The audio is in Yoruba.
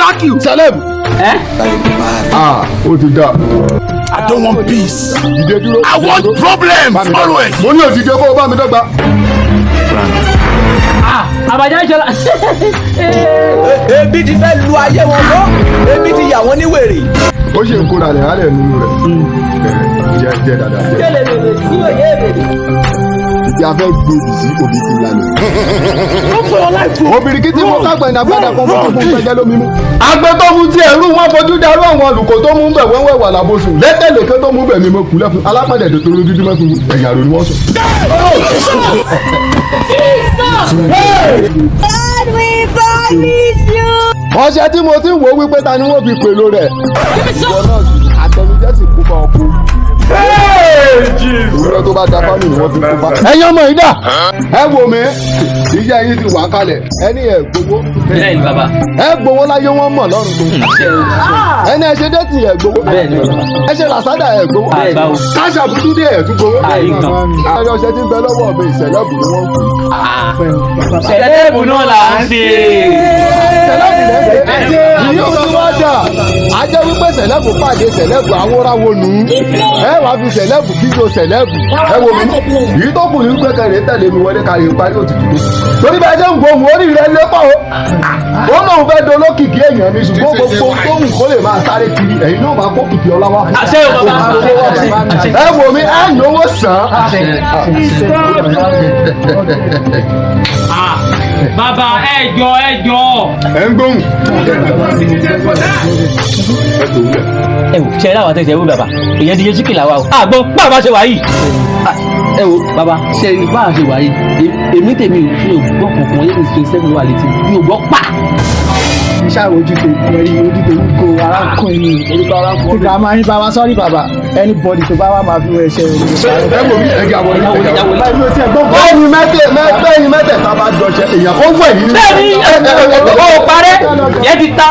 shock you. Celeb. Ó ti dà. I don't want peace. Dìde dúró. I want problems always. Mo ní òdìdé kó o bá mi dọ́gba. Àbàjá ìṣọlá. Ebi ti fẹ́ lu ayé wọn lọ. Ebi ti yà wọ́n ní wèrè. Ó ṣe ń kóra rẹ̀ hálẹ̀ nínú rẹ̀. Jẹ́ dáadáa. Kẹ́lẹ́ bèbè sí òye bèbè. Ìjà fẹ́ gbòdì sí òbí ti lálẹ́. Obìnrin kí tí mo kágbẹ̀ ní agbádá kan fún pẹ́jẹ́ lómi mú. Àgbẹ̀ tó mú tí ẹ̀rú wọn fojú darú àwọn olùkọ́ tó mú bẹ̀ wẹ́wẹ́ wà lábòsù. Lẹ́tẹ̀lẹ̀kẹ́ tó mú bẹ̀ mi mo kú lẹ́fun. Alápàdé tó lójú dímọ́ fún ẹ̀yà rò ni wọ́n sọ. God, we promise you. Ọṣẹ tí mo ti ń wo wípé ta ni wọ́n fi pèlò rẹ̀. Ìjọ náà àtẹnujẹ́ sì kú bá ọkú. Ìwúrọ̀ tó bá da fámì ni wọ́n fi kú bá. Ẹ̀yin ọmọ yìí dà. Ẹ wo mi. Ìyá yín ti wà kalẹ̀. Ẹni ẹ̀ gbowó. Bẹ́ẹ̀ni bàbá. Ẹ gbowó láyé wọ́n mọ̀ lọ́rùn tó. Ẹni ẹ ṣe déètì ẹ̀ gbowó. Bẹ́ẹ̀ni bàbá. Ẹ ṣe làsádà ẹ̀ gbowó. Báwo. Káṣà bùtú dé ẹ̀ tún gbowó. Àyíkan. Ayọ̀ ọṣẹ tí ń bẹ lọ́wọ́ mi ìṣẹ̀lẹ̀bù ni wọ́n ń pè. Ṣẹlẹ́bù náà là ń ṣe. Ṣẹlẹ́bù lẹ́gbẹ̀ẹ́. Ìyí ò tún wá jà. A jẹ́ wípé ṣẹlẹ́bù pàdé ṣẹlẹ́bù awóráwo nù. Ẹ wá fi ṣẹlẹ́bù kíjọ ṣẹlẹ́bù. Ẹ wo mi. Èyí tó kù ní pé kẹrì tẹ̀lé mi wọlé kárí parí òtítù. Torí bá jẹ́ ń gbóhùn orí rẹ̀ lépa o. Ó náà fẹ́ dolókìkí èèyàn ni ṣùgbọ́n gbogbo tó wù kó lè máa sáré kiri. Ẹ̀yin náà máa kó kìkì ọlá wá. Àṣẹ o bàbá. Ẹ wo mi, ẹ náwó sàn. Bàbá ẹjọ. Ẹ ń gbóhùn. Ẹ wò ṣe láwọn àtẹ̀sẹ̀ wò bàbá. Èyàn ti yẹ síkì làwa o. Àgbọn báwa ṣe wà yìí. Ẹ wo bàbá ṣe báwa ṣe wà yìí. Èmi tèmi ò gbọ́ kankan yé mi ṣe sẹ́gun wà létí. Mi ò gbọ́ pa. Iṣẹ́ ojú tó wúko arákùnrin ìgbà máa ń bá wa sọ́rí bàbá anybody tó bá wà máa fi wọ ẹ̀ṣẹ̀ rẹ̀. Ẹ wo mi, ẹ jà wọlé. Bẹ́ẹ̀ni mẹ́tẹ̀ẹ̀ta bá jọṣẹ èèyàn kó wẹ̀ yìí. Bẹ́ẹ̀ni ó parẹ́ yẹn ti ta.